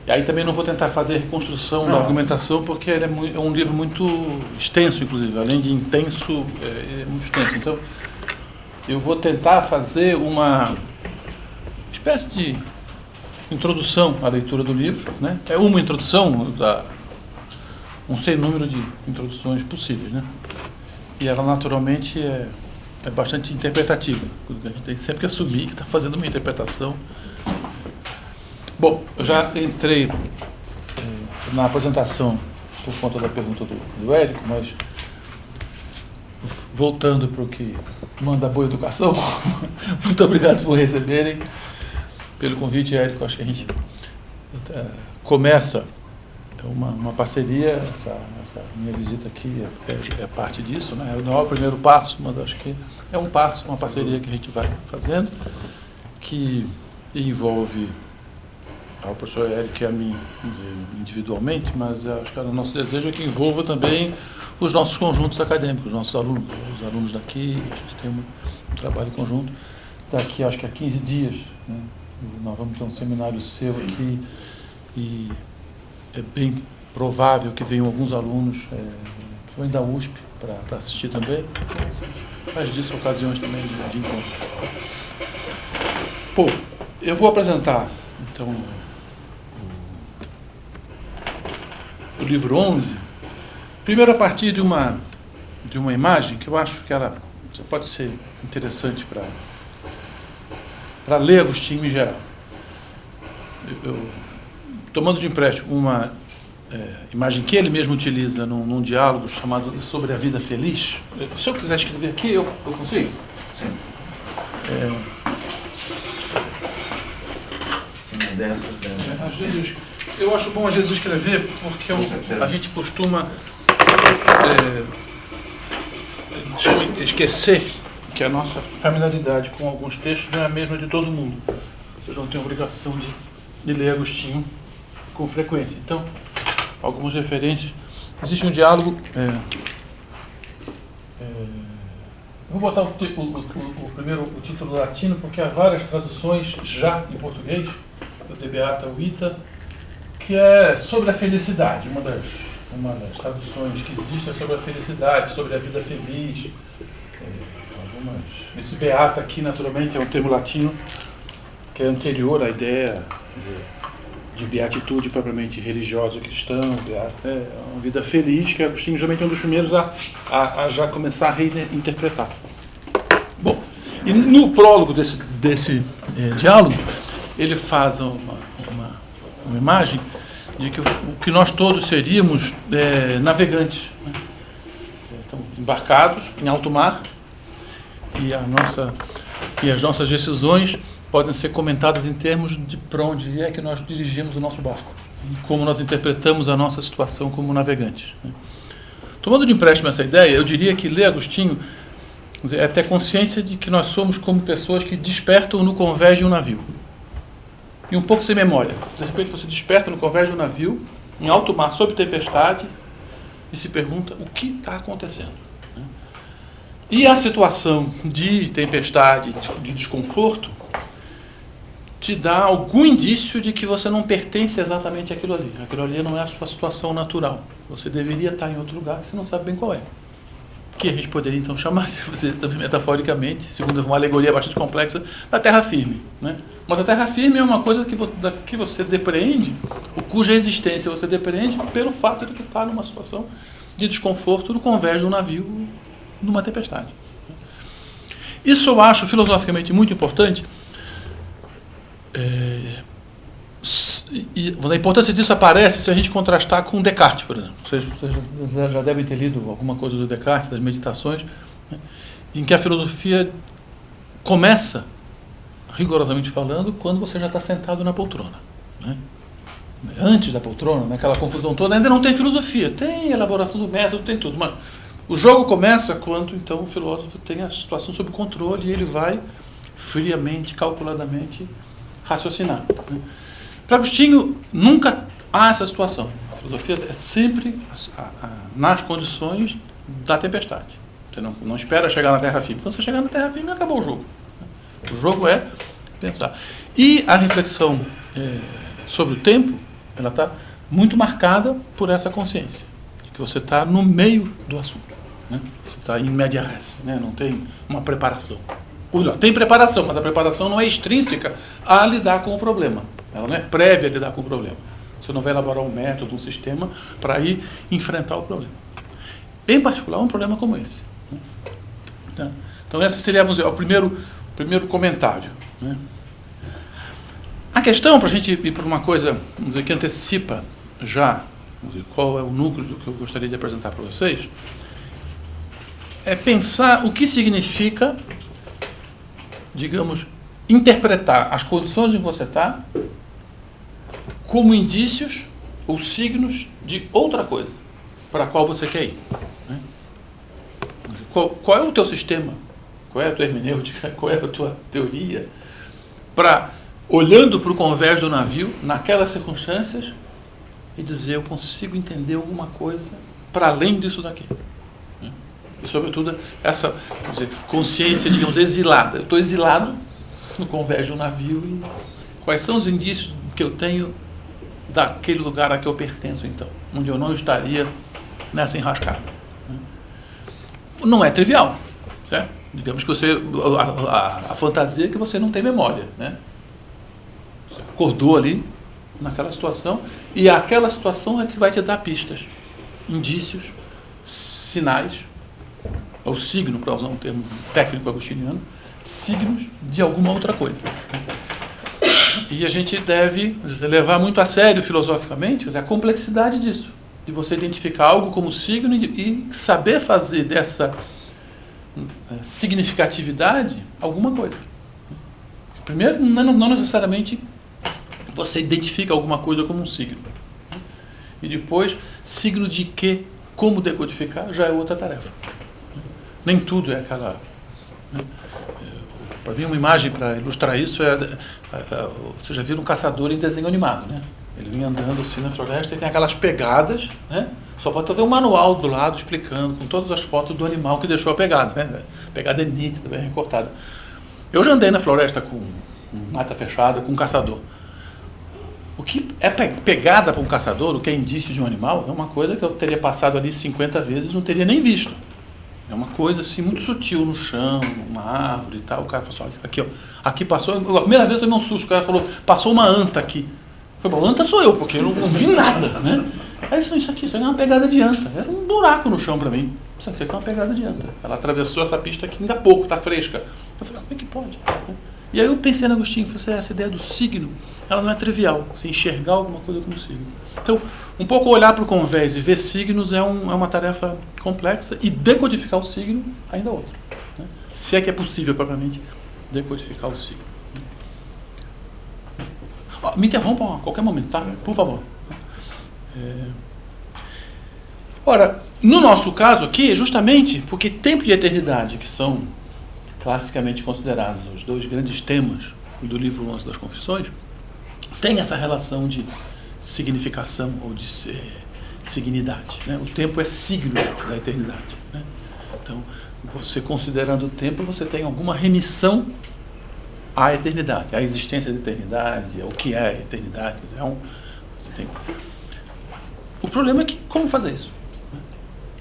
E aí também não vou tentar fazer a reconstrução da argumentação, porque ele é um livro muito extenso, inclusive. Além de intenso, é muito extenso. Então, eu vou tentar fazer uma espécie de introdução à leitura do livro, né? É uma introdução, um sem número de introduções possíveis, né? E ela, naturalmente, é bastante interpretativa. A gente tem sempre que assumir que está fazendo uma interpretação. Bom, eu já entrei na apresentação por conta da pergunta do Érico, mas voltando para o que manda boa educação, muito obrigado por receberem, pelo convite, Érico. Acho que a gente começa uma parceria, essa minha visita aqui é parte disso, né? Não é o primeiro passo, mas acho que é um passo, uma parceria que a gente vai fazendo, que envolve ao professor Érico e a mim individualmente, mas acho que o nosso desejo é que envolva também os nossos conjuntos acadêmicos, os nossos alunos, os alunos daqui. A gente tem um trabalho conjunto. Daqui, acho que há 15 dias, né, nós vamos ter um seminário seu aqui, e é bem provável que venham alguns alunos, principalmente da USP, para assistir também. Mas disso, ocasiões também de encontro. Pô, eu vou apresentar, então, o livro 11, primeiro a partir de uma imagem que eu acho que ela pode ser interessante para ler Agostinho em geral. Tomando de empréstimo uma imagem que ele mesmo utiliza num diálogo chamado Sobre a Vida Feliz. Se eu quiser escrever aqui, eu consigo? Sim. Uma dessas, né? Às vezes, eu acho bom às vezes escrever, porque a gente costuma esquecer que a nossa familiaridade com alguns textos não é a mesma de todo mundo. Vocês não têm obrigação de ler Agostinho com frequência. Então, algumas referências. Existe um diálogo. Vou botar o título latino, porque há várias traduções já em português, do De Beata Vita, que é sobre a felicidade. Uma das traduções que existe é sobre a felicidade, sobre a vida feliz. Esse beata aqui, naturalmente, é um termo latino que é anterior à ideia de beatitude propriamente religiosa cristã. É uma vida feliz, que Agostinho geralmente é um dos primeiros a já começar a reinterpretar. Bom, e no prólogo desse diálogo, ele faz uma imagem de que nós todos seríamos navegantes, né? Então, embarcados em alto mar, e as nossas decisões podem ser comentadas em termos de para onde é que nós dirigimos o nosso barco e como nós interpretamos a nossa situação como navegantes, né? Tomando de empréstimo essa ideia, eu diria que ler Agostinho é ter consciência de que nós somos como pessoas que despertam no convés de um navio. E um pouco sem memória. De repente você desperta no convés de um navio, em alto mar, sob tempestade, e se pergunta o que está acontecendo. E a situação de tempestade, de desconforto, te dá algum indício de que você não pertence exatamente àquilo ali. Aquilo ali não é a sua situação natural. Você deveria estar em outro lugar que você não sabe bem qual é. Que a gente poderia então chamar, se você também metaforicamente, segundo uma alegoria bastante complexa, da terra firme, né? Mas a terra firme é uma coisa que você depreende, cuja existência você depreende pelo fato de que está numa situação de desconforto no convés de um navio numa tempestade. Isso eu acho filosoficamente muito importante. E a importância disso aparece se a gente contrastar com Descartes, por exemplo. Vocês já devem ter lido alguma coisa do Descartes, das meditações, né, em que a filosofia começa, rigorosamente falando, quando você já está sentado na poltrona, né? Antes da poltrona, naquela confusão toda, ainda não tem filosofia, tem elaboração do método, tem tudo, mas o jogo começa quando então o filósofo tem a situação sob controle e ele vai friamente, calculadamente raciocinar, né? Para Agostinho, nunca há essa situação. A filosofia é sempre nas condições da tempestade. Você não espera chegar na terra firme. Quando você chegar na terra firme, acabou o jogo. O jogo é pensar. E a reflexão sobre o tempo ela está muito marcada por essa consciência, de que você está no meio do assunto, né? Você está in media res, né? Não tem uma preparação. Ou melhor, tem preparação, mas a preparação não é extrínseca a lidar com o problema. Ela não é prévia a lidar com o problema. Você não vai elaborar um método, um sistema para ir enfrentar o problema. Em particular, um problema como esse, né? Então, esse seria, vamos dizer, o primeiro comentário, né? A questão, para a gente ir para uma coisa, vamos dizer, que antecipa já, vamos dizer, qual é o núcleo do que eu gostaria de apresentar para vocês, é pensar o que significa, digamos, interpretar as condições em que você está como indícios ou signos de outra coisa para a qual você quer ir, né? Qual é o teu sistema? Qual é a tua hermenêutica? Qual é a tua teoria para, olhando para o convés do navio, naquelas circunstâncias, e dizer, eu consigo entender alguma coisa para além disso daqui, né? E, sobretudo, essa, vamos dizer, consciência, digamos, exilada. Eu estou exilado no convés do navio e quais são os indícios que eu tenho daquele lugar a que eu pertenço, então, onde eu não estaria nessa enrascada, né? Não é trivial, certo? Digamos que você, a fantasia é que você não tem memória, né? Você acordou ali naquela situação e aquela situação é que vai te dar pistas, indícios, sinais, ou signo, para usar um termo técnico agostiniano, signos de alguma outra coisa. E a gente deve levar muito a sério filosoficamente a complexidade disso, de você identificar algo como signo e saber fazer dessa significatividade alguma coisa. Primeiro, não necessariamente você identifica alguma coisa como um signo. E depois, signo de que, como decodificar, já é outra tarefa. Nem tudo é aquela... Para mim, uma imagem para ilustrar isso você já viu um caçador em desenho animado, né? Ele vinha andando assim na floresta e tem aquelas pegadas, né? Só falta ter um manual do lado explicando, com todas as fotos do animal que deixou a pegada, né? A pegada é nítida, bem recortada. Eu já andei na floresta com mata fechada, com um caçador. O que é pegada para um caçador, o que é indício de um animal, é uma coisa que eu teria passado ali 50 vezes e não teria nem visto. É uma coisa assim muito sutil no chão, uma árvore e tal. O cara falou assim, aqui, ó, aqui passou, a primeira vez eu tomei um susto, o cara falou, passou uma anta aqui. Eu falei, anta sou eu, porque eu não vi nada, né? Aí isso aqui é uma pegada de anta. Era um buraco no chão para mim. Isso aqui é uma pegada de anta. Ela atravessou essa pista aqui ainda há pouco, está fresca. Eu falei, como é que pode? E aí eu pensei no Agostinho, falei, essa ideia do signo, ela não é trivial, você enxergar alguma coisa como signo. Então, um pouco olhar para o convés e ver signos é uma tarefa complexa, e decodificar o signo ainda é outra, né? Se é que é possível, propriamente, decodificar o signo. Me interrompam a qualquer momento, tá? Por favor. Ora, no nosso caso aqui, justamente porque tempo e eternidade, que são classicamente considerados os dois grandes temas do livro 11 das Confissões, tem essa relação de significação ou de signidade, né? O tempo é signo da eternidade, né? Então, você considerando o tempo, você tem alguma remissão à eternidade, à existência da eternidade, ao que é a eternidade. Você tem... O problema é que, como fazer isso?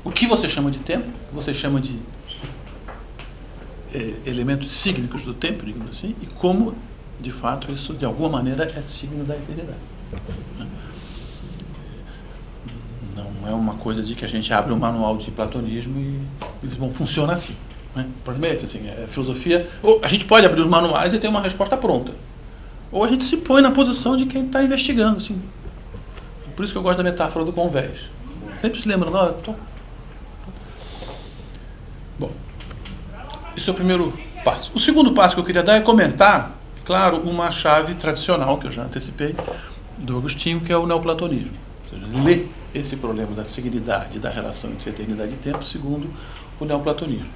O que você chama de tempo, o que você chama de elementos sígnicos do tempo, digamos assim, e como, de fato, isso, de alguma maneira, é signo da eternidade. Não é uma coisa de que a gente abre um manual de platonismo e bom, funciona assim, né? O problema é esse, assim, é filosofia. Ou a gente pode abrir os manuais e ter uma resposta pronta, ou a gente se põe na posição de quem está investigando, assim. Por isso que eu gosto da metáfora do convés. Sempre se lembra, não? Bom, esse é o primeiro passo. O segundo passo que eu queria dar é comentar, claro, uma chave tradicional, que eu já antecipei, do Agostinho, que é o neoplatonismo. Ou seja, ler esse problema da signidade, da relação entre eternidade e tempo, segundo o neoplatonismo.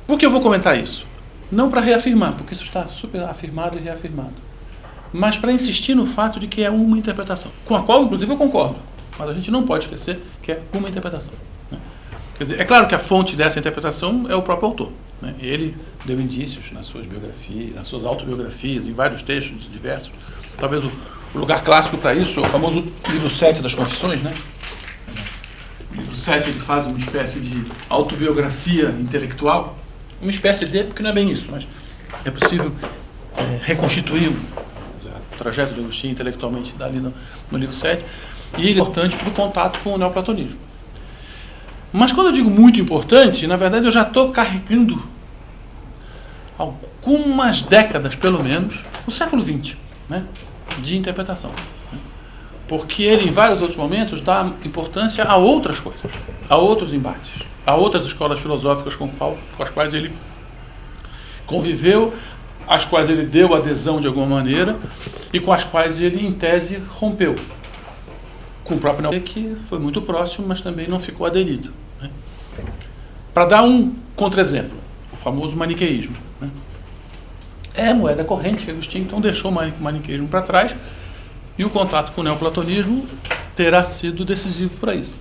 Por que eu vou comentar isso? Não para reafirmar, porque isso está super afirmado e reafirmado, mas para insistir no fato de que é uma interpretação, com a qual, inclusive, eu concordo, mas a gente não pode esquecer que é uma interpretação, né? Quer dizer, é claro que a fonte dessa interpretação é o próprio autor, né? Ele deu indícios nas suas biografias, nas suas autobiografias, em vários textos diversos. Talvez O lugar clássico para isso é o famoso livro 7 das Constituições, né? O livro 7 ele faz uma espécie de autobiografia intelectual, uma espécie de, porque não é bem isso, mas é possível reconstituir o trajeto de Agostinho intelectualmente dali no livro 7, e ele é importante para o contato com o neoplatonismo. Mas quando eu digo muito importante, na verdade eu já estou carregando algumas décadas, pelo menos, no século XX, né, de interpretação. Porque ele, em vários outros momentos, dá importância a outras coisas, a outros embates, a outras escolas filosóficas com as quais ele conviveu, às quais ele deu adesão de alguma maneira e com as quais ele, em tese, rompeu. Com o próprio Neoplatonismo, que foi muito próximo, mas também não ficou aderido. Né? Para dar um contra-exemplo, o famoso maniqueísmo. Né? É moeda corrente que Agostinho então deixou o maniqueísmo para trás, e o contato com o neoplatonismo terá sido decisivo para isso.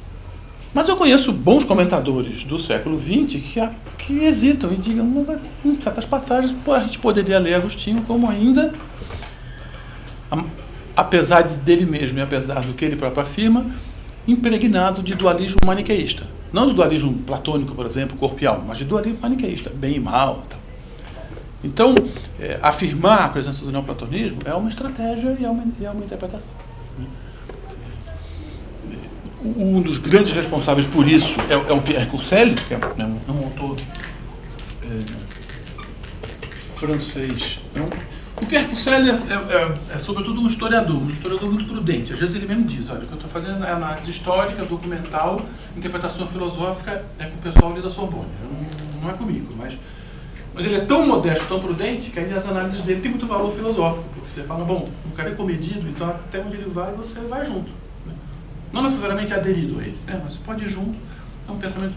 Mas eu conheço bons comentadores do século XX que hesitam e digam, mas em certas passagens a gente poderia ler Agostinho como ainda, apesar dele mesmo e apesar do que ele próprio afirma, impregnado de dualismo maniqueísta. Não do dualismo platônico, por exemplo, corpo e alma, mas de dualismo maniqueísta, bem e mal. Tal. Então, afirmar a presença do neoplatonismo é uma estratégia e é uma interpretação. Um dos grandes responsáveis por isso é o Pierre Courcelles, que é um autor francês. O Pierre Courcelles é sobretudo um historiador muito prudente. Às vezes ele mesmo diz, olha, o que eu estou fazendo é análise histórica, documental, interpretação filosófica é com o pessoal ali da Sorbonne. Não é comigo, mas ele é tão modesto, tão prudente, que aí as análises dele têm muito valor filosófico, porque você fala, bom, o cara é comedido, então até onde ele vai, você vai junto. Né? Não necessariamente aderido a ele, né? Mas pode ir junto, é um pensamento...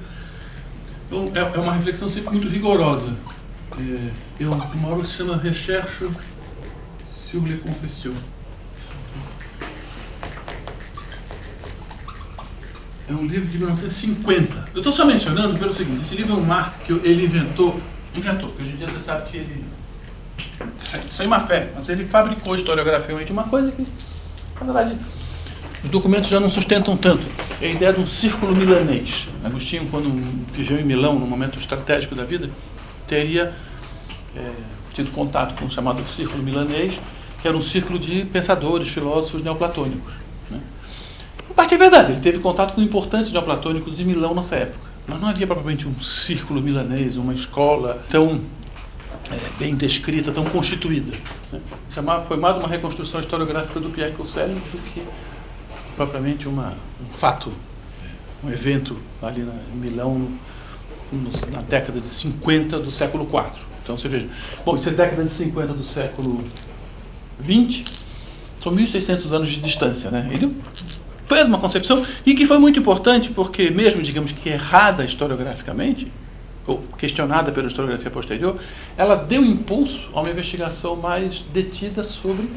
Então, é uma reflexão sempre muito rigorosa. Uma obra que se chama Recherche sur les confessions. É um livro de 1950. Eu estou só mencionando pelo seguinte, esse livro é um marco que ele inventou, porque hoje em dia você sabe que ele, sem má fé, mas ele fabricou historiograficamente uma coisa que, na verdade, os documentos já não sustentam tanto. É a ideia de um círculo milanês. Agostinho, quando viveu em Milão, num momento estratégico da vida, teria tido contato com o chamado círculo milanês, que era um círculo de pensadores, filósofos neoplatônicos. Né? Em parte é verdade, ele teve contato com importantes neoplatônicos em Milão nessa época. Mas não havia propriamente um círculo milanês, uma escola tão bem descrita, tão constituída. Né? Foi mais uma reconstrução historiográfica do Pierre Courcelles do que propriamente um fato, um evento ali em Milão na década de 50 do século IV. Então você veja, bom, isso é década de 50 do século XX, são 1.600 anos de distância, né? Ele fez uma concepção e que foi muito importante porque, mesmo, digamos que errada historiograficamente, ou questionada pela historiografia posterior, ela deu impulso a uma investigação mais detida sobre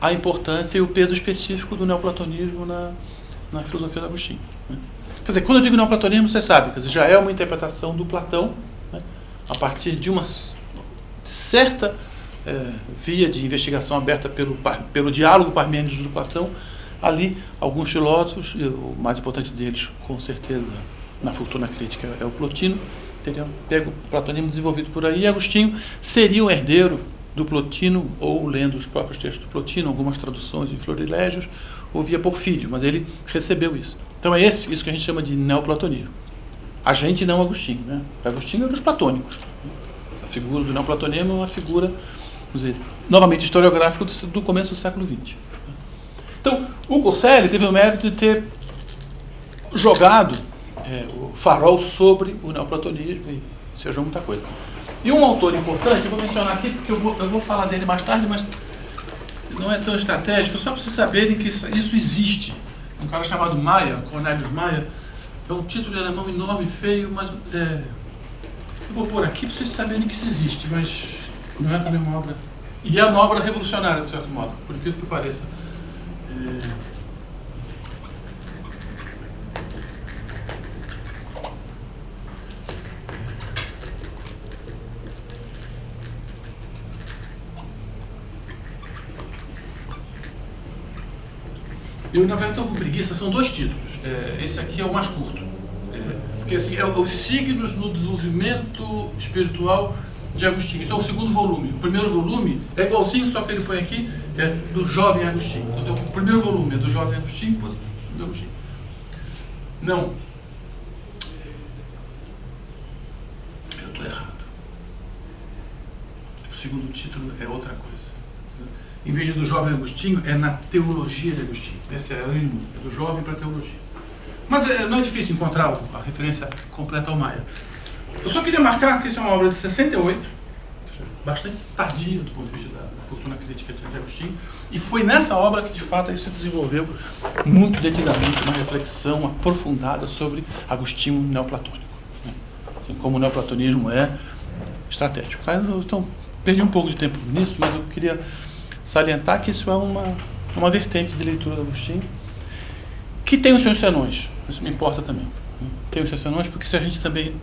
a importância e o peso específico do neoplatonismo na filosofia de Agostinho. Né? Quer dizer, quando eu digo neoplatonismo, você sabe, quer dizer, já é uma interpretação do Platão, né, a partir de uma certa via de investigação aberta pelo diálogo Parmênides do Platão. Ali, alguns filósofos, o mais importante deles, com certeza, na Fortuna Crítica, é o Plotino, teriam pego o platonismo desenvolvido por aí, e Agostinho seria um herdeiro do Plotino, ou lendo os próprios textos do Plotino, algumas traduções em Florilégios, ou via Porfírio, mas ele recebeu isso. Então é isso que a gente chama de neoplatonismo. A gente não Agostinho, né? Agostinho é dos platônicos. A figura do neoplatonismo é uma figura, vamos dizer, novamente historiográfica do começo do século XX. Então, o Courcelles teve o mérito de ter jogado o farol sobre o neoplatonismo, e seja muita coisa. E um autor importante, eu vou mencionar aqui, porque eu vou falar dele mais tarde, mas não é tão estratégico, só para vocês saberem que isso existe. Um cara chamado Maia, Cornelius Maia, é um título de alemão enorme, feio, mas eu vou pôr aqui para vocês saberem que isso existe, mas não é também uma obra... E é uma obra revolucionária, de certo modo, por incrível que pareça. Eu, na verdade, estou com preguiça, são 2 títulos. Esse aqui é o mais curto. Porque assim, é os signos no desenvolvimento espiritual de Agostinho. Isso é o 2º volume. O primeiro volume é igualzinho, só que ele põe aqui, é do jovem Agostinho. Então, o primeiro volume é do jovem Agostinho, do Agostinho. Não. Eu estou errado. O 2º título é outra coisa. Em vez de do jovem Agostinho, é na teologia de Agostinho. Esse é do jovem para a teologia. Mas não é difícil encontrar a referência completa ao Maia. Eu só queria marcar que isso é uma obra de 68, bastante tardia do ponto de vista da fortuna crítica de Agostinho, e foi nessa obra que, de fato, aí se desenvolveu muito detidamente uma reflexão aprofundada sobre Agostinho neoplatônico, né? Assim, como o neoplatonismo é estratégico. Tá? Então, perdi um pouco de tempo nisso, mas eu queria salientar que isso é uma vertente de leitura de Agostinho, que tem os seus senões. Isso me importa também. Tem os seus senões, porque se a gente também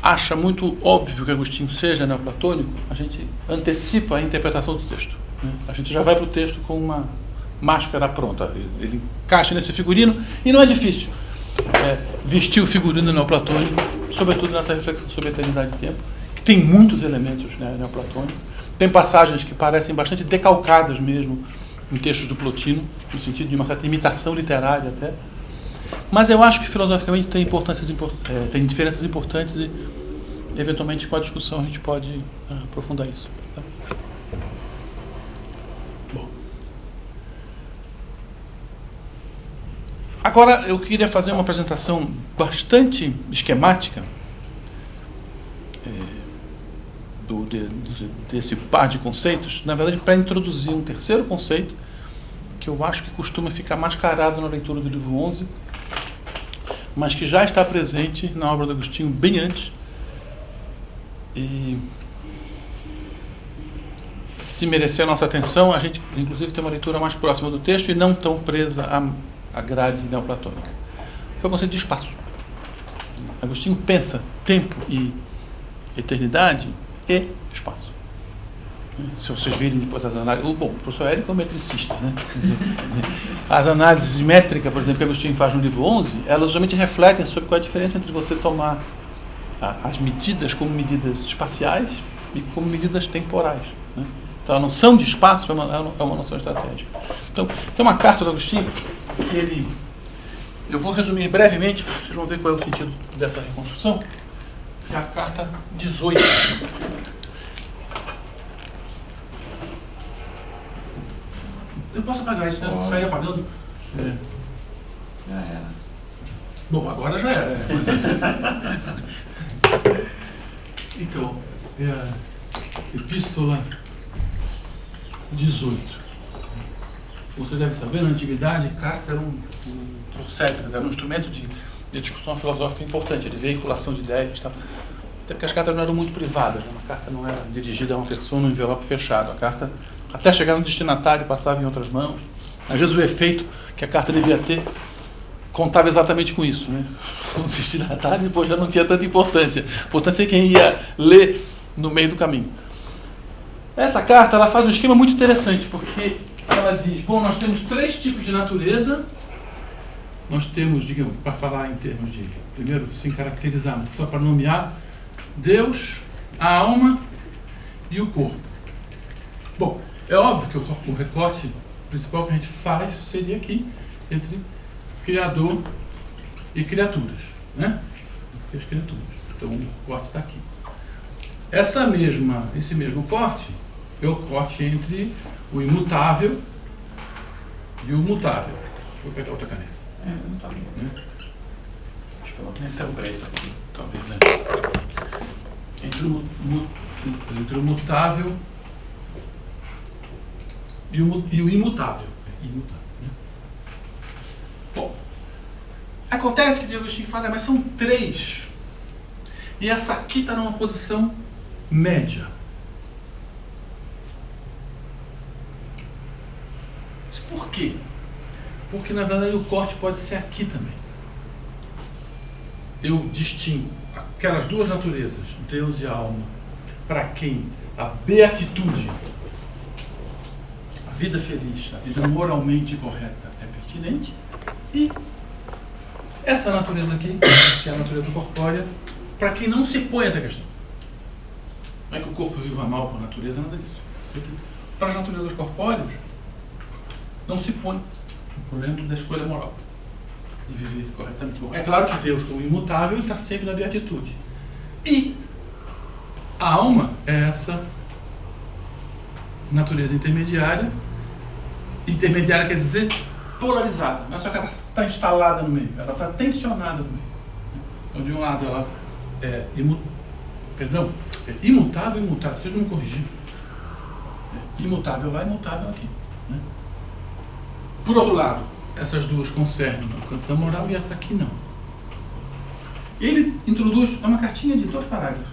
acha muito óbvio que Agostinho seja neoplatônico, a gente antecipa a interpretação do texto, né? A gente já vai para o texto com uma máscara pronta. Ele encaixa nesse figurino e não é difícil vestir o figurino neoplatônico, sobretudo nessa reflexão sobre a eternidade e tempo, que tem muitos elementos, né, neoplatônicos. Tem passagens que parecem bastante decalcadas mesmo em textos do Plotino, no sentido de uma certa imitação literária até. Mas eu acho que filosoficamente tem diferenças importantes e, eventualmente, com a discussão a gente pode aprofundar isso. Tá? Bom. Agora eu queria fazer uma apresentação bastante esquemática desse par de conceitos, na verdade, para introduzir um terceiro conceito, que eu acho que costuma ficar mascarado na leitura do livro 11, mas que já está presente na obra do Agostinho bem antes, e se merecer a nossa atenção, a gente, inclusive, tem uma leitura mais próxima do texto e não tão presa à grade neoplatônica. Que é o conceito de espaço. Agostinho pensa tempo e eternidade e espaço. Se vocês virem depois as análises... Bom, o professor Érico é um metricista, né? Quer dizer, as análises métricas, por exemplo, que Agostinho faz no livro 11, elas justamente refletem sobre qual é a diferença entre você tomar as medidas como medidas espaciais e como medidas temporais, né? Então, a noção de espaço é uma noção estratégica. Então, tem uma carta do Agostinho que eu vou resumir brevemente, vocês vão ver qual é o sentido dessa reconstrução. É a carta 18. Eu posso apagar isso, né? Sair apagando? Já era. Bom, agora já era. Então, é a Epístola 18. Você deve saber, na antiguidade, carta era um instrumento de discussão filosófica importante, de veiculação de ideias e tal. Até porque as cartas não eram muito privadas, né? Uma carta não era dirigida a uma pessoa no envelope fechado. A carta, até chegar no destinatário, passava em outras mãos. Às vezes o efeito que a carta devia ter contava exatamente com isso, né? O destinatário depois já não tinha tanta importância. A importância é quem ia ler no meio do caminho. Essa carta ela faz um esquema muito interessante, porque ela diz, bom, nós temos 3 tipos de natureza. Nós temos, digamos, para falar em termos de, primeiro, sem caracterizar, só para nomear, Deus, a alma e o corpo. Bom, é óbvio que o recorte principal que a gente faz seria aqui, entre Criador e criaturas, né? As criaturas. Então, o corte está aqui. Esse mesmo corte é o corte entre o imutável e o mutável. Vou pegar outra caneta. Não tá bem. Acho que eu vou começar o preto aqui, talvez. Né? Entre o mutável e o imutável. Né? Bom, acontece que Diego Agostinho fala, mas são 3. E essa aqui está numa posição média. Mas por quê? Porque, na verdade, o corte pode ser aqui também. Eu distingo aquelas 2 naturezas, Deus e a alma, para quem a beatitude, a vida feliz, a vida moralmente correta, é adquirente, e essa natureza aqui, que é a natureza corpórea, para quem não se põe essa questão. Não é que o corpo viva mal por natureza, nada disso. Para as naturezas corpóreas, não se põe o problema da escolha moral, de viver corretamente. Bom, é claro que Deus, como imutável, ele está sempre na beatitude. E a alma é essa natureza intermediária. Intermediária quer dizer polarizada. Não é só que ela está instalada no meio, ela está tensionada no meio. Então, de um lado, ela é imutável e imutável. Vocês não me corrigiram. Imutável lá, imutável aqui. Né? Por outro lado, essas duas concernem o campo da moral e essa aqui não. Ele introduz uma cartinha de 2 parágrafos.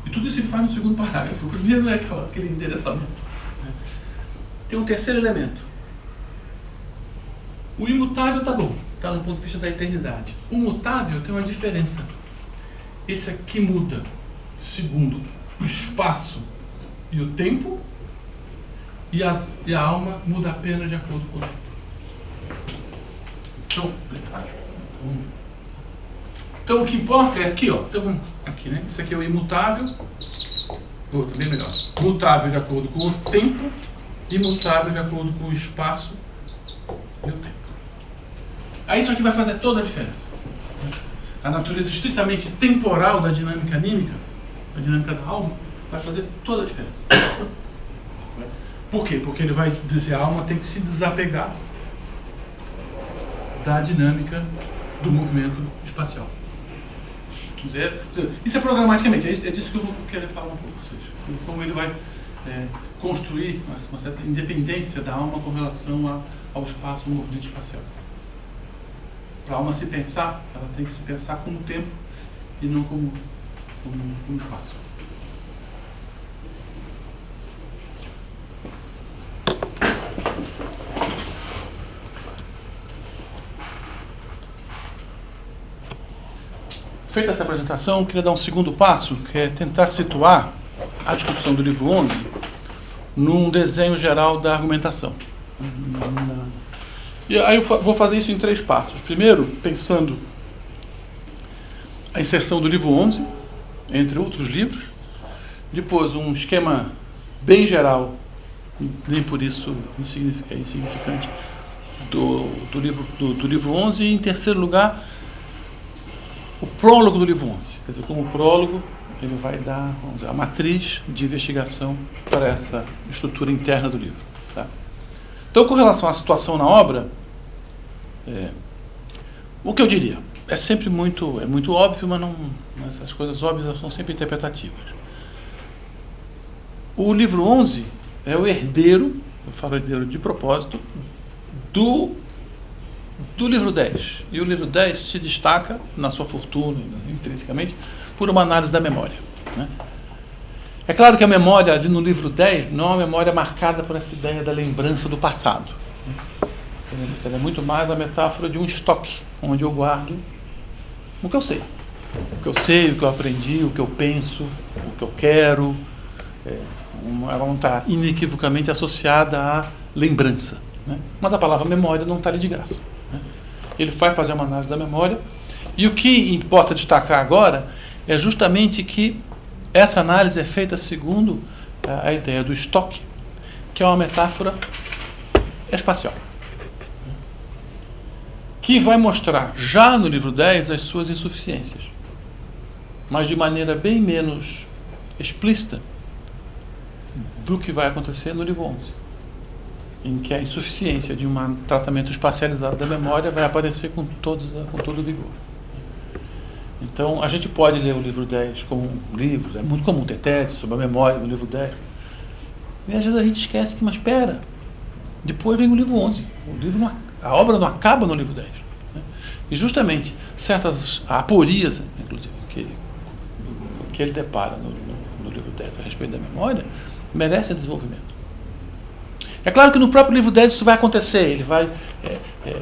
E tudo isso ele faz no segundo parágrafo. O primeiro é aquele endereçamento. Né? Tem um terceiro elemento. O imutável está bom, está no ponto de vista da eternidade. O mutável tem uma diferença. Esse aqui muda segundo o espaço e o tempo, e a alma muda apenas de acordo com o tempo. Então o que importa é aqui, ó. Então, aqui, né? Isso aqui é o imutável. Outro, bem melhor. Mutável de acordo com o tempo, imutável de acordo com o espaço e o tempo. Aí isso aqui vai fazer toda a diferença. A natureza estritamente temporal da dinâmica anímica, da dinâmica da alma, vai fazer toda a diferença. Por quê? Porque ele vai dizer que a alma tem que se desapegar da dinâmica do movimento espacial. Isso é programaticamente, é disso que eu vou querer falar um pouco com vocês. Como ele vai construir uma certa independência da alma com relação ao espaço, ao movimento espacial. Para a alma se pensar, ela tem que se pensar como tempo e não como espaço. Feita essa apresentação, eu queria dar um segundo passo, que é tentar situar a discussão do livro 11 num desenho geral da argumentação. E aí eu vou fazer isso em 3 passos. Primeiro, pensando a inserção do livro 11, entre outros livros. Depois, um esquema bem geral, nem por isso insignificante, do livro 11. E, em terceiro lugar, o prólogo do livro 11. Quer dizer, como prólogo, ele vai dar, vamos dizer, a matriz de investigação para essa estrutura interna do livro. Tá? Então, com relação à situação na obra, o que eu diria? É sempre muito óbvio, mas as coisas óbvias são sempre interpretativas. O livro 11 é o herdeiro, eu falo herdeiro de propósito, do livro 10. E o livro 10 se destaca, na sua fortuna, intrinsecamente, por uma análise da memória. Né? É claro que a memória, ali no livro 10, não é uma memória marcada por essa ideia da lembrança do passado. Ela é muito mais a metáfora de um estoque, onde eu guardo o que eu sei. O que eu sei, o que eu aprendi, o que eu penso, o que eu quero. Ela não está inequivocamente associada à lembrança. Né? Mas a palavra memória não está ali de graça. Né? Ele vai fazer uma análise da memória. E o que importa destacar agora é justamente que essa análise é feita segundo a ideia do estoque, que é uma metáfora espacial, que vai mostrar já no livro 10 as suas insuficiências, mas de maneira bem menos explícita do que vai acontecer no livro 11, em que a insuficiência de um tratamento espacializado da memória vai aparecer com todo o vigor. Então, a gente pode ler o livro 10 como um livro, é muito comum ter tese sobre a memória no livro 10, e às vezes a gente esquece que, mas espera, depois vem o livro 11, a obra não acaba no livro 10. Né? E justamente certas aporias, inclusive, que ele depara no livro 10 a respeito da memória, merecem desenvolvimento. É claro que no próprio livro 10 isso vai acontecer. Ele vai,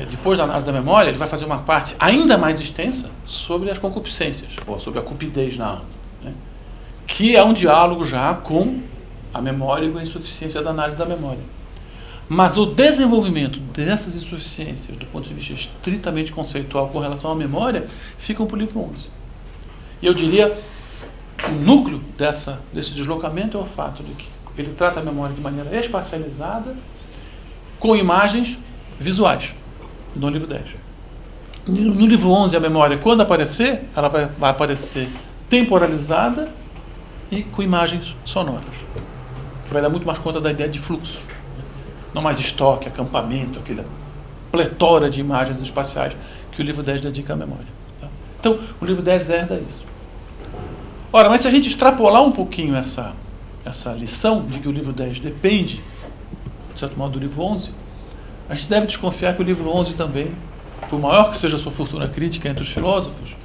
depois da análise da memória, ele vai fazer uma parte ainda mais extensa sobre as concupiscências, ou sobre a cupidez na alma, né? Que é um diálogo já com a memória e com a insuficiência da análise da memória. Mas o desenvolvimento dessas insuficiências, do ponto de vista estritamente conceitual com relação à memória, ficam para o livro 11. E eu diria, o núcleo desse deslocamento é o fato de que ele trata a memória de maneira espacializada, com imagens visuais, no livro 10. No livro 11, a memória, quando aparecer, ela vai aparecer temporalizada e com imagens sonoras, que vai dar muito mais conta da ideia de fluxo. Não mais estoque, acampamento, aquela pletora de imagens espaciais que o livro 10 dedica à memória. Tá? Então, o livro 10 herda isso. Ora, mas se a gente extrapolar um pouquinho essa lição de que o livro 10 depende, de certo modo, do livro 11, a gente deve desconfiar que o livro 11 também, por maior que seja a sua fortuna crítica entre os filósofos,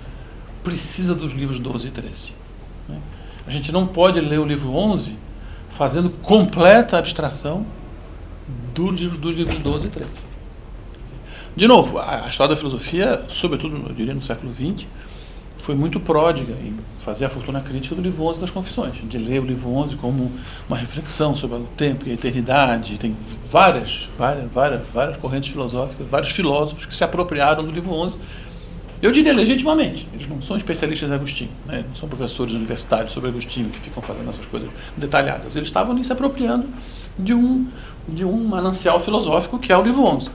precisa dos livros 12 e 13. Né? A gente não pode ler o livro 11 fazendo completa abstração do livro 12 e 13. De novo, a história da filosofia, sobretudo, eu diria, no século XX, foi muito pródiga em fazer a fortuna crítica do livro 11 das Confissões, de ler o livro 11 como uma reflexão sobre o tempo e a eternidade. Tem várias correntes filosóficas, vários filósofos que se apropriaram do livro 11. Eu diria legitimamente, eles não são especialistas em Agostinho, né? Não são professores universitários sobre Agostinho que ficam fazendo essas coisas detalhadas. Eles estavam ali se apropriando de um manancial filosófico que é o livro 11.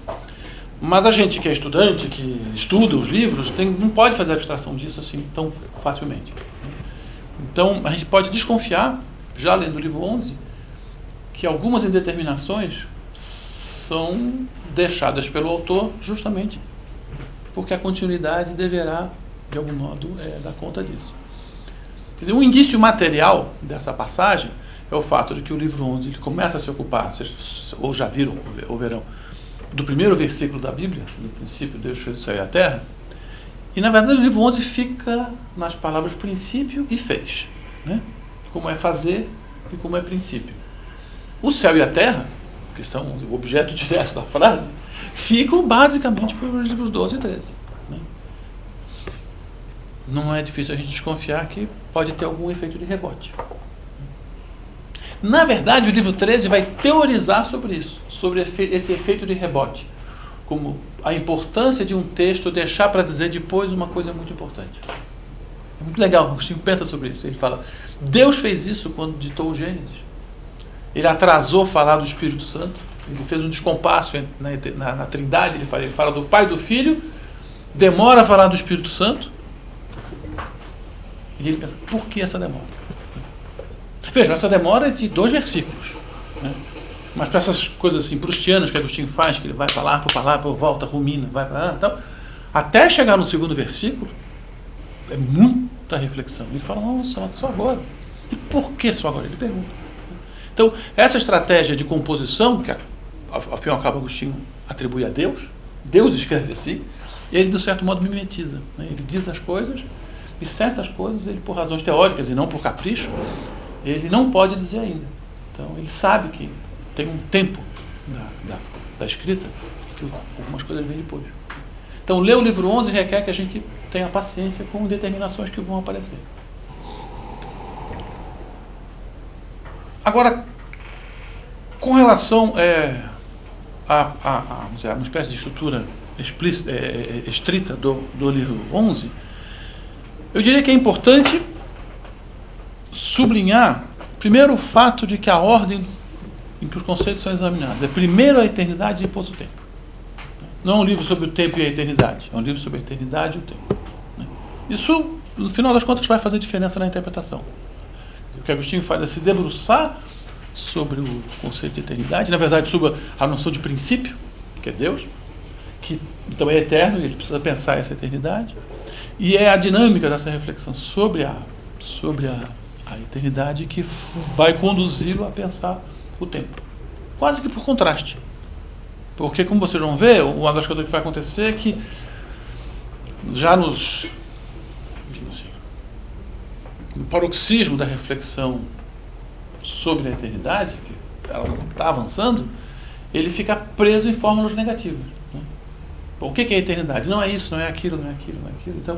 Mas a gente que é estudante, que estuda os livros, não pode fazer abstração disso assim tão facilmente. Então, a gente pode desconfiar, já lendo o livro 11, que algumas indeterminações são deixadas pelo autor justamente porque a continuidade deverá, de algum modo, dar conta disso. Quer dizer, um indício material dessa passagem é o fato de que o livro 11 ele começa a se ocupar, vocês ou já viram, ou verão, do primeiro versículo da Bíblia, no princípio Deus fez o céu e a terra, e na verdade o livro 11 fica nas palavras princípio e fez, né? Como é fazer e como é princípio. O céu e a terra, que são o objeto direto da frase, ficam basicamente pelos livros 12 e 13. Né? Não é difícil a gente desconfiar que pode ter algum efeito de rebote. Na verdade, o livro 13 vai teorizar sobre isso, sobre esse efeito de rebote, como a importância de um texto deixar para dizer depois uma coisa muito importante. É muito legal, o Agostinho pensa sobre isso. Ele fala, Deus fez isso quando ditou o Gênesis. Ele atrasou falar do Espírito Santo, ele fez um descompasso na Trindade, ele fala do Pai e do Filho, demora a falar do Espírito Santo, e ele pensa, por que essa demora? Vejam, essa demora é de 2 versículos. Né? Mas para essas coisas assim, prustianas que Agostinho faz, que ele vai para lá, volta, rumina, vai para lá, então, até chegar no segundo versículo, é muita reflexão. Ele fala, nossa, mas só agora. E por que só agora? Ele pergunta. Então, essa estratégia de composição, que ao fim e ao cabo Agostinho atribui a Deus, Deus escreve assim, ele, de certo modo, mimetiza. Né? Ele diz as coisas, e certas coisas, ele, por razões teóricas e não por capricho, ele não pode dizer ainda. Então, ele sabe que tem um tempo da escrita, que algumas coisas vêm depois. Então, ler o livro 11 requer que a gente tenha paciência com determinações que vão aparecer. Agora, com relação a uma espécie de estrutura estrita do livro 11, eu diria que é importante sublinhar, primeiro, o fato de que a ordem em que os conceitos são examinados é primeiro a eternidade e depois o tempo. Não é um livro sobre o tempo e a eternidade, é um livro sobre a eternidade e o tempo. Isso, no final das contas, vai fazer diferença na interpretação. O que Agostinho faz é se debruçar sobre o conceito de eternidade, na verdade, sobre a noção de princípio, que é Deus, que também é eterno e ele precisa pensar essa eternidade, e é a dinâmica dessa reflexão sobre a eternidade que vai conduzi-lo a pensar o tempo. Quase que por contraste. Porque, como vocês vão ver, uma das coisas que vai acontecer é que já no paroxismo da reflexão sobre a eternidade, que ela não está avançando, ele fica preso em fórmulas negativas. Né? O que é a eternidade? Não é isso, não é aquilo, não é aquilo, não é aquilo. Então,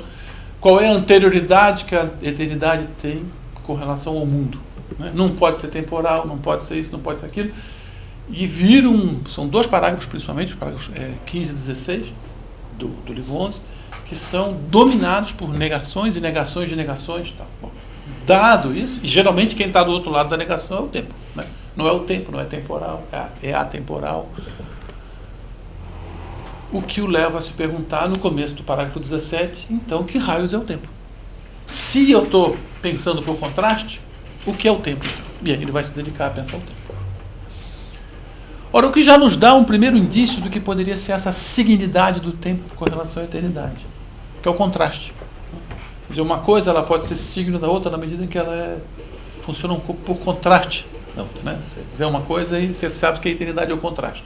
qual é a anterioridade que a eternidade tem com relação ao mundo? Né? Não pode ser temporal, não pode ser isso, não pode ser aquilo. e são 2 parágrafos principalmente, os parágrafos 15 e 16 do livro 11, que são dominados por negações e negações de negações. Tá? Bom, dado isso, e geralmente quem está do outro lado da negação é o tempo. Né? Não é o tempo, não é temporal, é atemporal. O que o leva a se perguntar no começo do parágrafo 17, então, que raios é o tempo? Se eu estou pensando por contraste, o que é o tempo? E aí ele vai se dedicar a pensar o tempo. Ora, o que já nos dá um primeiro indício do que poderia ser essa signidade do tempo com relação à eternidade, que é o contraste. Quer dizer, uma coisa ela pode ser signo da outra na medida em que ela funciona por contraste. Não, né? Você vê uma coisa e você sabe que a eternidade é o contraste.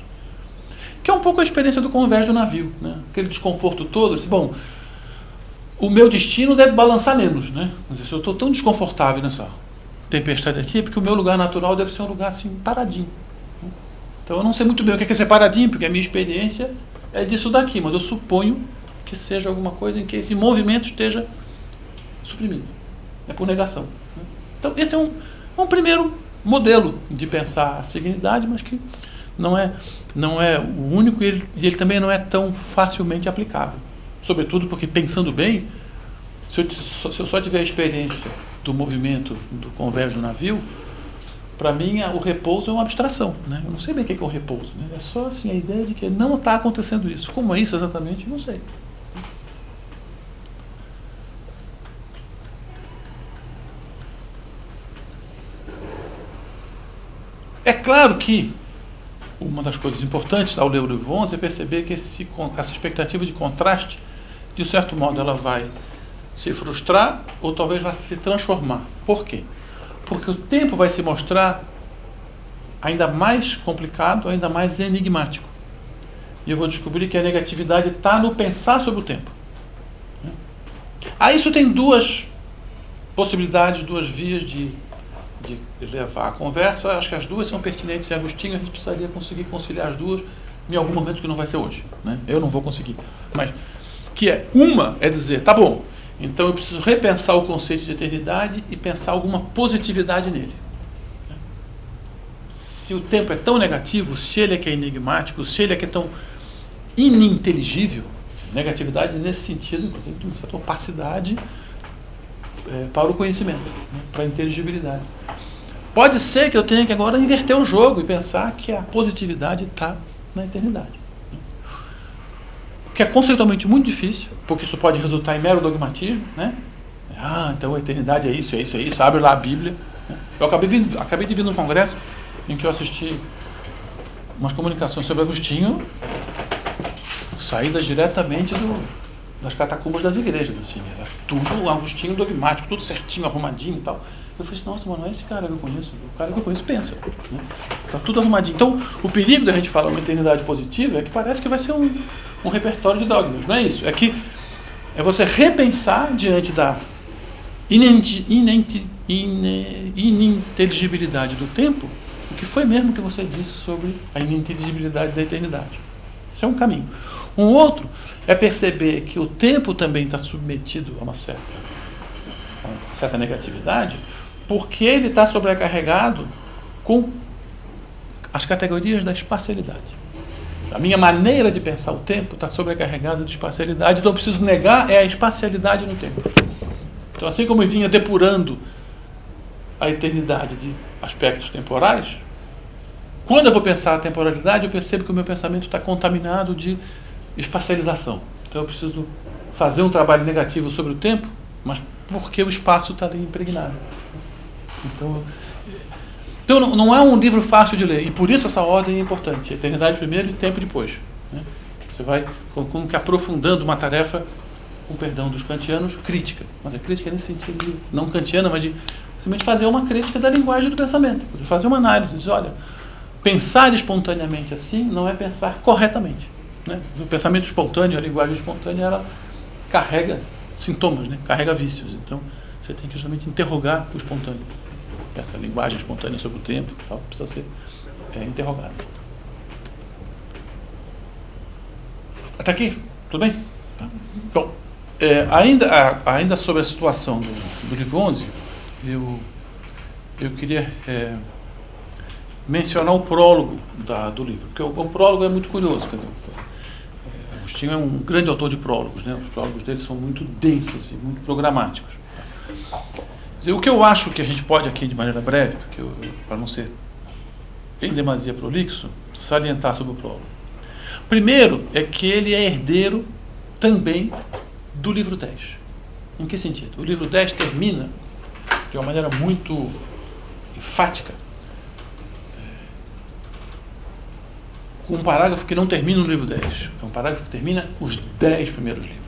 Que é um pouco a experiência do convés do navio. Né? Aquele desconforto todo. Bom, o meu destino deve balançar menos. Né? Quer dizer, se eu estou tão desconfortável nessa tempestade aqui, é porque o meu lugar natural deve ser um lugar assim, paradinho. Então eu não sei muito bem o que é ser paradinho, porque a minha experiência é disso daqui, mas eu suponho que seja alguma coisa em que esse movimento esteja suprimido. É por negação. Né? Então esse é um primeiro modelo de pensar a signidade, mas que não é o único e ele também não é tão facilmente aplicável. Sobretudo porque, pensando bem, se eu só tiver a experiência do movimento do convés do navio, para mim o repouso é uma abstração. Né? Eu não sei bem o que é o repouso. Né? É só assim, a ideia de que não está acontecendo isso. Como é isso exatamente? Não sei. É claro que uma das coisas importantes ao ler o livro 11 é perceber que essa expectativa de contraste, de um certo modo, ela vai se frustrar ou talvez vai se transformar. Por quê? Porque o tempo vai se mostrar ainda mais complicado, ainda mais enigmático. E eu vou descobrir que a negatividade está no pensar sobre o tempo. Isso tem 2 possibilidades, 2 vias de levar a conversa. Acho que as 2 são pertinentes em Agostinho, a gente precisaria conseguir conciliar as 2 em algum momento, que não vai ser hoje. Né? Eu não vou conseguir. Mas, uma é dizer, tá bom, então eu preciso repensar o conceito de eternidade e pensar alguma positividade nele. Se o tempo é tão negativo, se ele é que é enigmático, se ele é que é tão ininteligível, negatividade nesse sentido, inclusive, de uma certa opacidade para o conhecimento, né, para a inteligibilidade. Pode ser que eu tenha que agora inverter o jogo e pensar que a positividade está na eternidade. Que é conceitualmente muito difícil, porque isso pode resultar em mero dogmatismo, né? Então a eternidade é isso, abre lá a Bíblia. Né? Eu acabei de vir num congresso em que eu assisti umas comunicações sobre Agostinho, saídas diretamente das catacumbas das igrejas. Assim, era tudo Agostinho dogmático, tudo certinho, arrumadinho e tal. Eu falei assim, nossa, mas não é esse cara que eu conheço. O cara que eu conheço pensa. Né? Tá tudo arrumadinho. Então, o perigo da gente falar uma eternidade positiva é que parece que vai ser um repertório de dogmas. Não é isso. É você repensar diante da ininteligibilidade do tempo o que foi mesmo que você disse sobre a ininteligibilidade da eternidade. Isso é um caminho. Um outro é perceber que o tempo também está submetido a uma certa negatividade, porque ele está sobrecarregado com as categorias da espacialidade. A minha maneira de pensar o tempo está sobrecarregada de espacialidade, então eu preciso negar a espacialidade no tempo. Então, assim como eu vinha depurando a eternidade de aspectos temporais, quando eu vou pensar a temporalidade, eu percebo que o meu pensamento está contaminado de espacialização. Então eu preciso fazer um trabalho negativo sobre o tempo, mas porque o espaço está ali impregnado. Então não é um livro fácil de ler, e por isso essa ordem é importante. Eternidade primeiro e tempo depois. Né? Você vai como que aprofundando uma tarefa, com perdão dos kantianos, crítica. Mas a crítica é nesse sentido, não kantiana, mas de simplesmente fazer uma crítica da linguagem do pensamento. Você fazer uma análise, dizer, olha, pensar espontaneamente assim não é pensar corretamente. Né? O pensamento espontâneo, a linguagem espontânea, ela carrega sintomas, né? Carrega vícios. Então, você tem que justamente interrogar o espontâneo. Essa linguagem espontânea sobre o tempo tal, precisa ser interrogada. Até aqui? Tudo bem? Tá. Bom, ainda sobre a situação do livro 11, eu queria mencionar o prólogo do livro, porque o prólogo é muito curioso. Quer dizer, Agostinho é um grande autor de prólogos, né? Os prólogos dele são muito densos e muito programáticos. Quer dizer, o que eu acho que a gente pode aqui, de maneira breve, para não ser em demasia prolixo, salientar sobre o prólogo. Primeiro é que ele é herdeiro também do livro 10. Em que sentido? O livro 10 termina de uma maneira muito enfática com um parágrafo que não termina no livro 10. É um parágrafo que termina os 10 primeiros livros.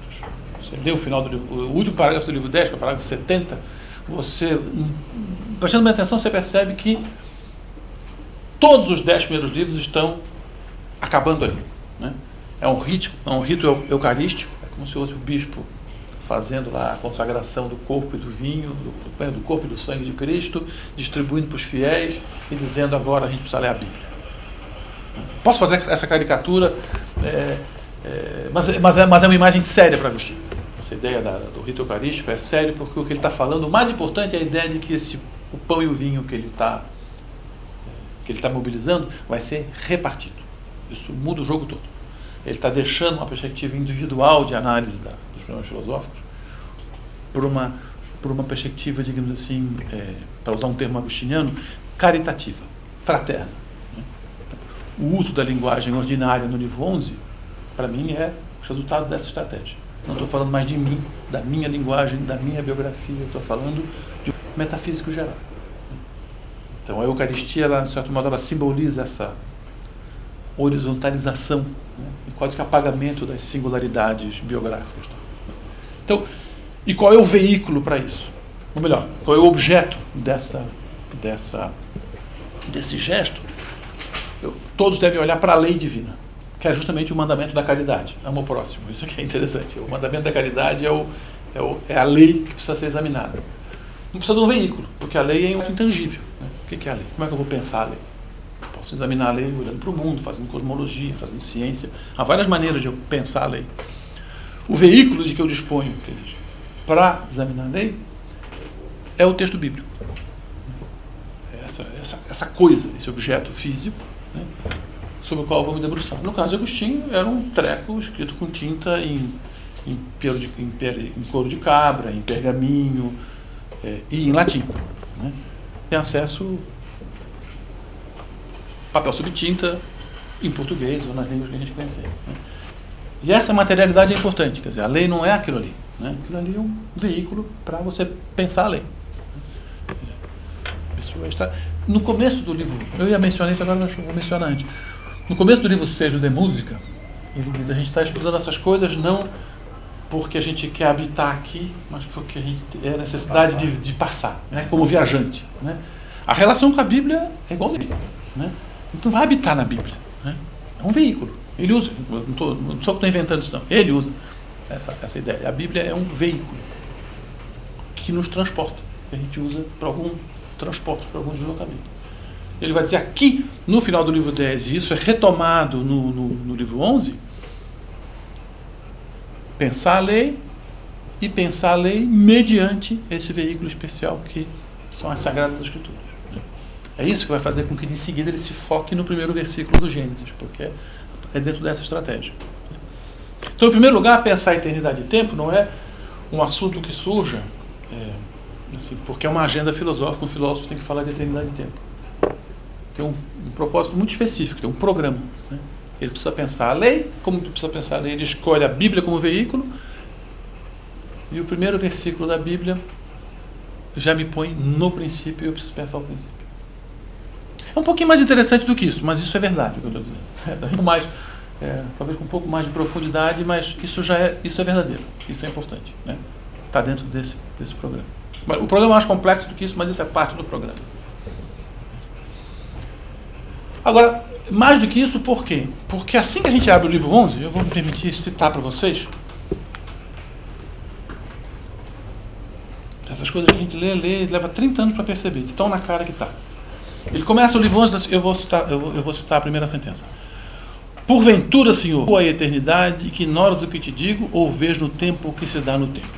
Você lê o final do livro, o último parágrafo do livro 10, que é o parágrafo 70, você, prestando bem atenção, você percebe que todos os 10 primeiros livros estão acabando ali, né? É um rito eucarístico, é como se fosse o bispo fazendo lá a consagração do corpo e do vinho, do corpo e do sangue de Cristo, distribuindo para os fiéis e dizendo: agora a gente precisa ler a Bíblia. Posso fazer essa caricatura, mas é uma imagem séria para Agostinho. Essa ideia do rito eucarístico é sério, porque o que ele está falando, o mais importante é a ideia de que o pão e o vinho que ele está mobilizando vai ser repartido. Isso muda o jogo todo. Ele está deixando uma perspectiva individual de análise dos problemas filosóficos por uma perspectiva, digamos assim, para usar um termo agostiniano, caritativa, fraterna. O uso da linguagem ordinária no livro 11, para mim, é resultado dessa estratégia. Não estou falando mais de mim, da minha linguagem, da minha biografia, estou falando de um metafísico geral. Então, a Eucaristia, ela, de certo modo, ela simboliza essa horizontalização, né, e quase que apagamento das singularidades biográficas. Então, e qual é o veículo para isso? Ou melhor, qual é o objeto desse gesto? Todos devem olhar para a lei divina, que é justamente o mandamento da caridade. Ama o próximo. Isso aqui é interessante. O mandamento da caridade é a lei que precisa ser examinada. Não precisa de um veículo, porque a lei é intangível. Né? O que é a lei? Como é que eu vou pensar a lei? Eu posso examinar a lei olhando para o mundo, fazendo cosmologia, fazendo ciência. Há várias maneiras de eu pensar a lei. O veículo de que eu disponho para examinar a lei é o texto bíblico. Essa coisa, esse objeto físico, né, sobre o qual eu vou me debruçar. No caso de Agostinho, era um treco escrito com tinta em couro de cabra, em pergaminho e em latim. Né? Tem acesso papel sob tinta em português ou nas línguas que a gente conhece. Né? E essa materialidade é importante. Quer dizer, a lei não é aquilo ali. Né? Aquilo ali é um veículo para você pensar a lei. No começo do livro, eu ia mencionar isso agora, mas eu vou mencionar antes. No começo do livro 6 de Música, ele diz: a gente está estudando essas coisas não porque a gente quer habitar aqui, mas porque a gente tem a necessidade de passar, né? Como viajante. Né? A relação com a Bíblia é igualzinha. Né? Então vai habitar na Bíblia. Né? É um veículo. Ele usa, não sou eu que estou inventando isso não, ele usa essa ideia. A Bíblia é um veículo que nos transporta, que a gente usa para algum transporte, para algum deslocamento. Ele vai dizer aqui, no final do livro 10, e isso é retomado no livro 11, pensar a lei e pensar a lei mediante esse veículo especial que são as Sagradas Escrituras. É isso que vai fazer com que, de seguida, ele se foque no primeiro versículo do Gênesis, porque é dentro dessa estratégia. Então, em primeiro lugar, pensar a eternidade e tempo não é um assunto que surja assim, porque é uma agenda filosófica. Um filósofo tem que falar de eternidade e tempo. Tem um propósito muito específico, tem um programa. Né? Ele precisa pensar a lei, como precisa pensar a lei, ele escolhe a Bíblia como veículo, e o primeiro versículo da Bíblia já me põe no princípio, e eu preciso pensar o princípio. É um pouquinho mais interessante do que isso, mas isso é verdade, o que eu estou dizendo. Talvez com um pouco mais de profundidade, mas isso é verdadeiro, isso é importante. Né? Está dentro desse programa. O programa é mais complexo do que isso, mas isso é parte do programa. Agora, mais do que isso, por quê? Porque assim que a gente abre o livro 11, eu vou me permitir citar para vocês, essas coisas que a gente lê, leva 30 anos para perceber, estão na cara que está. Ele começa o livro 11, eu vou citar a primeira sentença. Porventura, Senhor, a eternidade, que ignoras o que te digo, ou vês no tempo o que se dá no tempo.